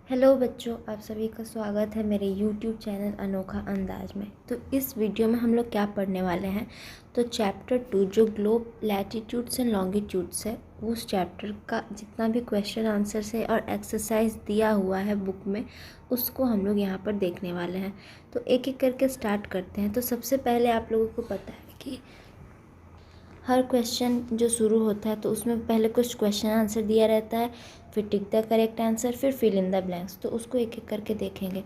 Hello बच्चों, आप सभी का स्वागत है मेरे यूट्यूब चैनल अनोखा अंदाज में। तो इस वीडियो में हम लोग क्या पढ़ने वाले हैं, तो चैप्टर 2 जो ग्लोब लैटिट्यूड्स एंड लॉन्गिट्यूड्स है, उस चैप्टर का जितना भी क्वेश्चन आंसर्स है और एक्सरसाइज दिया हुआ है बुक में, उसको हम लोग यहाँ पर देखने वाले हैं। तो एक एक करके स्टार्ट करते हैं। तो सबसे पहले आप लोगों को पता है कि हर क्वेश्चन जो शुरू होता है तो उसमें पहले कुछ क्वेश्चन आंसर दिया रहता है, फिर टिक द करेक्ट आंसर, फिर फिल इन द ब्लैंक्स। तो उसको एक एक करके देखेंगे।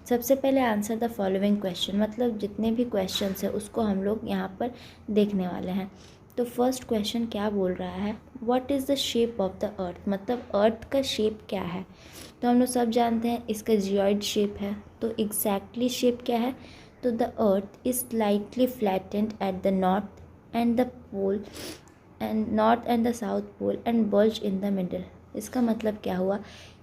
सबसे पहले आंसर द फॉलोइंग क्वेश्चन, मतलब जितने भी क्वेश्चंस है उसको हम लोग यहाँ पर देखने वाले हैं। तो फर्स्ट क्वेश्चन क्या बोल रहा है, what is the shape of the earth, मतलब अर्थ का शेप क्या है। तो हम लोग सब जानते हैं इसका जियोइड शेप है। तो एग्जैक्टली शेप क्या है, तो the earth is slightly flattened at the north and the pole and north and the south pole and bulge in the middle। इसका मतलब क्या हुआ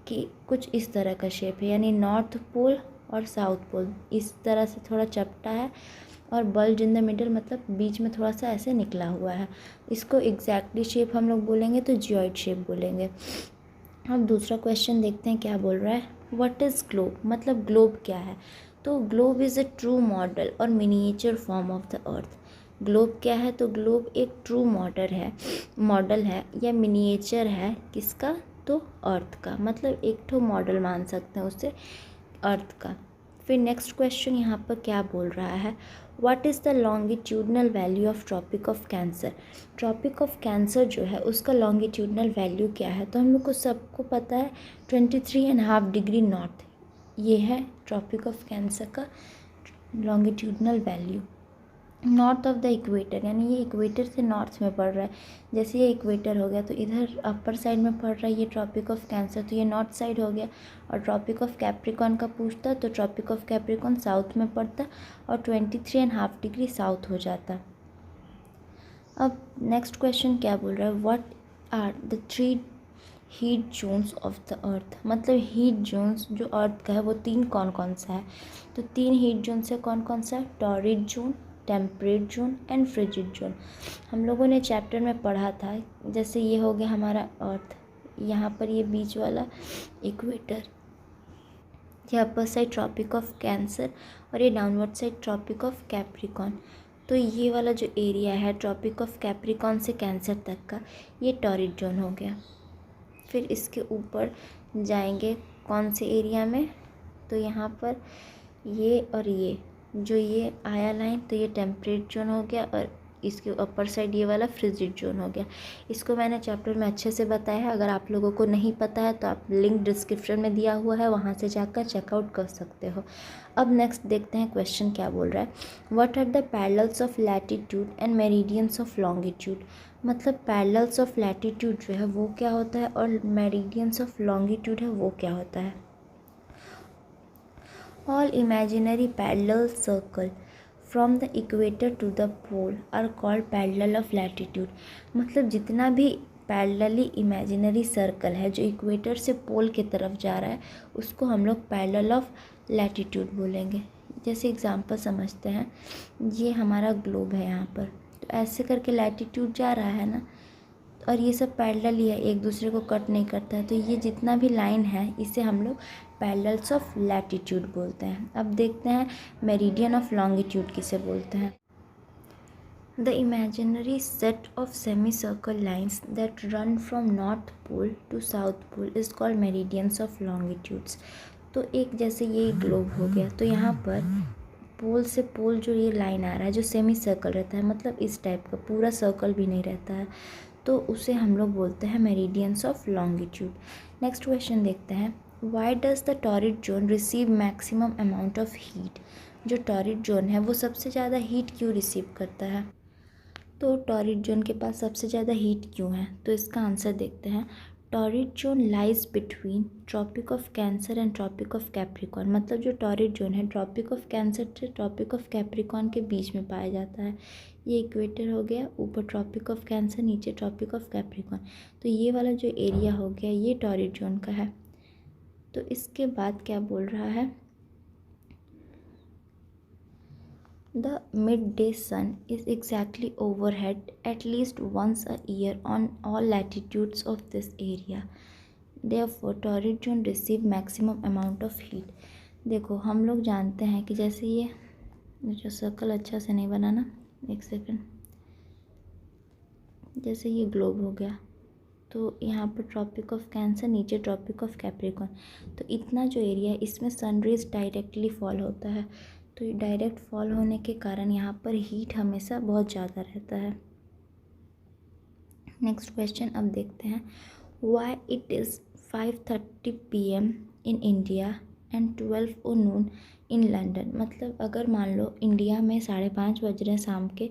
कि कुछ इस तरह का शेप है, यानी नॉर्थ पोल और साउथ पोल इस तरह से थोड़ा चपटा है, और बल्ज इन द मिडल मतलब बीच में थोड़ा सा ऐसे निकला हुआ है। इसको एग्जैक्टली शेप हम लोग बोलेंगे तो जियोइड शेप बोलेंगे। अब दूसरा क्वेश्चन देखते हैं क्या बोल रहा है, व्हाट इज़ ग्लोब, मतलब ग्लोब क्या है। तो globe is a true model और miniature form of the earth. Globe क्या है, तो ग्लोब एक ट्रू मॉडल है या मिनिएचर है किसका, तो अर्थ का, मतलब एक ठो मॉडल मान सकते हैं उससे अर्थ का। फिर नेक्स्ट क्वेश्चन यहाँ पर क्या बोल रहा है, what is the longitudinal value of Tropic of Cancer. Tropic of Cancer जो है उसका लॉन्गिट्यूडनल वैल्यू क्या है। तो हम लोग को सबको पता है 23.5 डिग्री नॉर्थ, ये है ट्रॉपिक ऑफ कैंसर का longitudinal value. North of the equator, यानी ये इक्वेटर से नॉर्थ में पड़ रहा है। जैसे ये इक्वेटर हो गया तो इधर अपर साइड में पड़ रहा है ये ट्रॉपिक ऑफ कैंसर, तो ये नॉर्थ साइड हो गया। और ट्रॉपिक ऑफ कैप्रिकॉन का पूछता तो ट्रॉपिक ऑफ कैप्रिकॉन साउथ में पड़ता और 23.5 डिग्री साउथ हो जाता। अब नेक्स्ट क्वेश्चन क्या बोल रहा है, what are the 3 heat zones of the earth, मतलब हीट जोन्स जो अर्थ का है वो 3 कौन कौन सा है। तो 3 हीट जोन से कौन कौन सा है, torrid zone, temperate zone and frigid zone. हम लोगों ने चैप्टर में पढ़ा था, जैसे ये हो गया हमारा अर्थ, यहाँ पर ये बीच वाला इक्वेटर, ये upper side Tropic of Cancer और ये downward side Tropic of Capricorn. तो ये वाला जो एरिया है ट्रॉपिक ऑफ कैप्रिकॉन से कैंसर तक का, ये टॉरिड जोन हो गया। फिर इसके ऊपर जाएंगे कौन से एरिया में, तो यहाँ पर ये और ये जो ये आया लाइन, तो ये टेम्परेट जोन हो गया, और इसके अपर साइड ये वाला फ्रिजिड जोन हो गया। इसको मैंने चैप्टर में अच्छे से बताया है, अगर आप लोगों को नहीं पता है तो आप लिंक डिस्क्रिप्शन में दिया हुआ है, वहाँ से जाकर चेकआउट कर सकते हो। अब नेक्स्ट देखते हैं क्वेश्चन क्या बोल रहा है, what are the parallels of latitude and meridians of longitude. मतलब पैरेलल्स ऑफ लैटिट्यूड जो है वो क्या होता है और मेरिडियंस ऑफ लॉन्गिट्यूड है वो क्या होता है। All imaginary parallel circle from the equator to the pole are called parallel of latitude। मतलब जितना भी पैरेलली इमेजिनरी सर्कल है जो इक्वेटर से पोल की तरफ जा रहा है उसको हम लोग पैरेलल ऑफ लैटिट्यूड बोलेंगे। जैसे एग्जांपल समझते हैं, ये हमारा ग्लोब है यहाँ पर, तो ऐसे करके लैटिट्यूड जा रहा है ना, और ये सब पैरेलल ही है, एक दूसरे को कट नहीं करता है। तो ये जितना भी लाइन है इसे हम लोग पैरेलल्स ऑफ लैटिट्यूड बोलते हैं। अब देखते हैं मेरिडियन ऑफ लॉन्गिट्यूड किसे बोलते हैं। The imaginary set of semi circle lines that run from North Pole to South Pole is called meridians of longitudes. तो एक जैसे ये ग्लोब हो गया, तो यहाँ पर पोल से पोल जो ये लाइन आ रहा है जो सेमी सर्कल रहता है, मतलब इस टाइप का, पूरा सर्कल भी नहीं रहता है, तो उसे हम लोग बोलते हैं meridians of longitude. Next question देखते हैं, why does the torrid zone receive maximum amount of heat. जो टॉरिड जोन है वो सबसे ज़्यादा हीट क्यों रिसीव करता है। तो टॉरिड जोन के पास सबसे ज़्यादा हीट क्यों है, तो इसका आंसर देखते हैं। Torrid zone lies between Tropic of Cancer and Tropic of Capricorn. मतलब जो टॉरिड जोन है ट्रॉपिक ऑफ कैंसर से ट्रॉपिक ऑफ कैप्रिकॉन के बीच में पाया जाता है। ये इक्वेटर हो गया, ऊपर ट्रॉपिक ऑफ कैंसर, नीचे ट्रॉपिक ऑफ कैप्रिकॉन। तो ये वाला जो एरिया हो गया ये टॉरिड जोन का है। तो इसके बाद क्या बोल रहा है, the mid day sun is exactly overhead at least once a year on all latitudes of this area. Therefore torrid zone receive maximum amount of heat. देखो हम लोग जानते हैं कि जैसे ये जो सर्कल अच्छा से नहीं बना ना, एक सेकंड, जैसे ये ग्लोब हो गया, तो यहाँ पर ट्रॉपिक ऑफ कैंसर, नीचे ट्रॉपिक ऑफ कैप्रिकॉर्न, तो इतना जो एरिया है इसमें सनरेज डायरेक्टली फॉल होता है। तो ये डायरेक्ट फॉल होने के कारण यहाँ पर हीट हमेशा बहुत ज़्यादा रहता है। नेक्स्ट क्वेश्चन अब देखते हैं, why it is 5:30 PM in India and 12 Noon in London. मतलब अगर मान लो इंडिया में 5:30 बज रहे हैं शाम के,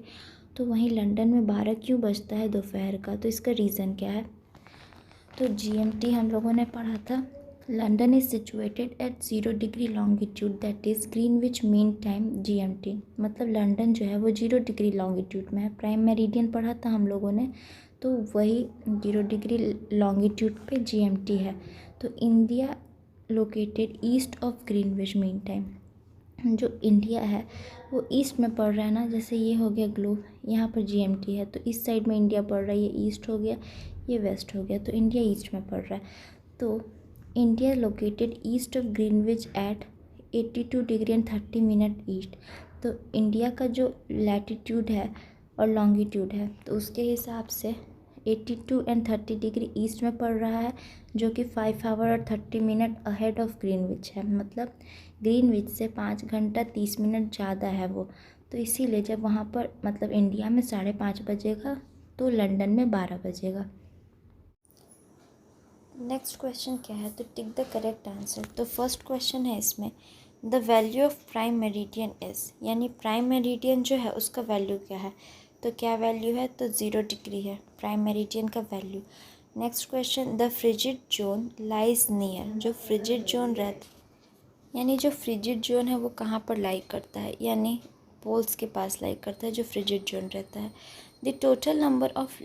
तो वहीं लंदन में 12 क्यों बजता है दोपहर का, तो इसका रीज़न क्या है। तो GMT हम लोगों ने पढ़ा था। London is situated at 0 degree longitude, that is Greenwich mean time GMT। मतलब लंदन जो है वो 0 डिग्री लॉन्गिट्यूड में है। प्राइम मेरिडियन पढ़ा था हम लोगों ने, तो वही 0 डिग्री लॉन्गिट्यूड पे GMT है। तो India located east of Greenwich mean time. जो इंडिया है वो ईस्ट में पड़ रहा है ना, जैसे ये हो गया ग्लोब, यहाँ पर GMT है, तो इस साइड में इंडिया पड़ रहा है, ये ईस्ट हो गया, ये वेस्ट हो गया, तो इंडिया ईस्ट में पड़ रहा है। तो India located east of Greenwich at 82 degree and 30 minute east. तो इंडिया का जो लैटिट्यूड है और लॉन्गिट्यूड है, तो उसके हिसाब से 82 एंड 30 डिग्री ईस्ट में पड़ रहा है, जो कि 5 आवर और 30 मिनट अहेड ऑफ ग्रीनविच है। मतलब ग्रीनविच से 5 घंटा 30 मिनट ज़्यादा है वो। तो इसीलिए जब वहाँ पर मतलब इंडिया में 5:30 बजेगा तो लंदन में 12 बजेगा। नेक्स्ट क्वेश्चन क्या है, तो टिक द करेक्ट आंसर। तो फर्स्ट क्वेश्चन है इसमें, the value of prime meridian is, यानी प्राइम मेरिडियन जो है उसका वैल्यू क्या है। तो क्या वैल्यू है, तो 0 डिग्री है प्राइम मेरिडियन का value. Next question, the frigid zone lies near. जो फ्रिजिड जोन रहता, यानी जो फ्रिजिड जोन है वो कहाँ पर लाई करता है, यानी पोल्स के पास लाई करता है जो फ्रिजिड जोन रहता है। The total number of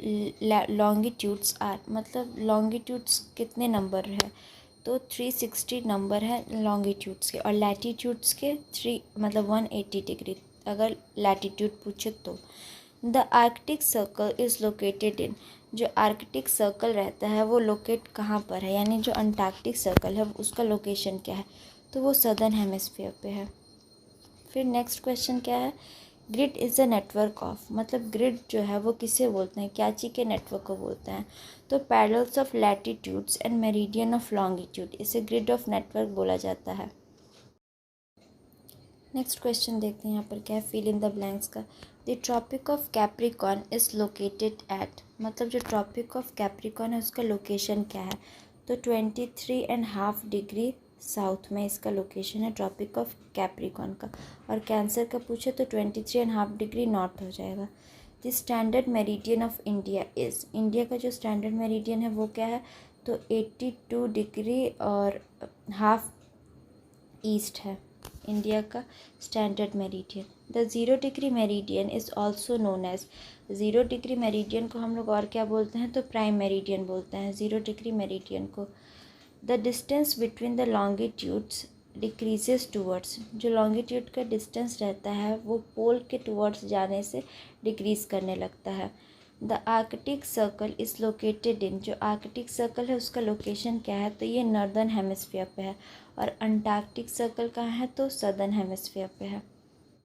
longitudes are, मतलब लॉन्गिट्यूड्स कितने नंबर है, तो 360 नंबर है लॉन्गिट्यूड्स के, और लैटिट्यूड्स के 3 मतलब 180 डिग्री अगर लैटिट्यूड पूछे तो। The Arctic circle is located in, जो आर्कटिक सर्कल रहता है वो लोकेट कहाँ पर है, यानी जो अंटार्कटिक सर्कल है उसका लोकेशन क्या है, तो वो सदर्न हेमिस्फीयर पे है। फिर नेक्स्ट क्वेश्चन क्या है, grid is a network of, मतलब ग्रिड जो है वो किसे बोलते हैं, क्या चीज़ के नेटवर्क को बोलते हैं, तो parallels of latitudes and meridian of longitude, इसे ग्रिड ऑफ नेटवर्क बोला जाता है। नेक्स्ट क्वेश्चन देखते हैं यहाँ पर क्या है, फिल इन द ब्लैंक्स का। The tropic of Capricorn is located at, मतलब जो ट्रॉपिक ऑफ कैप्रिकॉर्न है उसका लोकेशन क्या है, तो 23.5 डिग्री साउथ में इसका लोकेशन है ट्रॉपिक ऑफ कैप्रिकॉर्न का। और कैंसर का पूछे तो 23.5 डिग्री नॉर्थ हो जाएगा। The standard meridian of India is, India का जो स्टैंडर्ड मेरिडियन है वो क्या है, तो 82 डिग्री और हाफ ईस्ट है इंडिया का standard meridian. The 0 degree meridian is also known as, 0 degree meridian को हम लोग और क्या बोलते हैं, तो प्राइम मेरिडियन बोलते हैं 0 डिग्री मेरिडियन को। The distance between the longitudes decreases towards, जो लॉन्गिट्यूड का डिस्टेंस रहता है वो पोल के टूवर्ड्स जाने से डिक्रीज़ करने लगता है। The Arctic circle is located in, जो आर्कटिक सर्कल है उसका लोकेशन क्या है, तो ये नॉर्दर्न हेमिस्फीयर पे है, और अंटार्कटिक सर्कल कहाँ है, तो सदर्न हेमिस्फीयर पे है।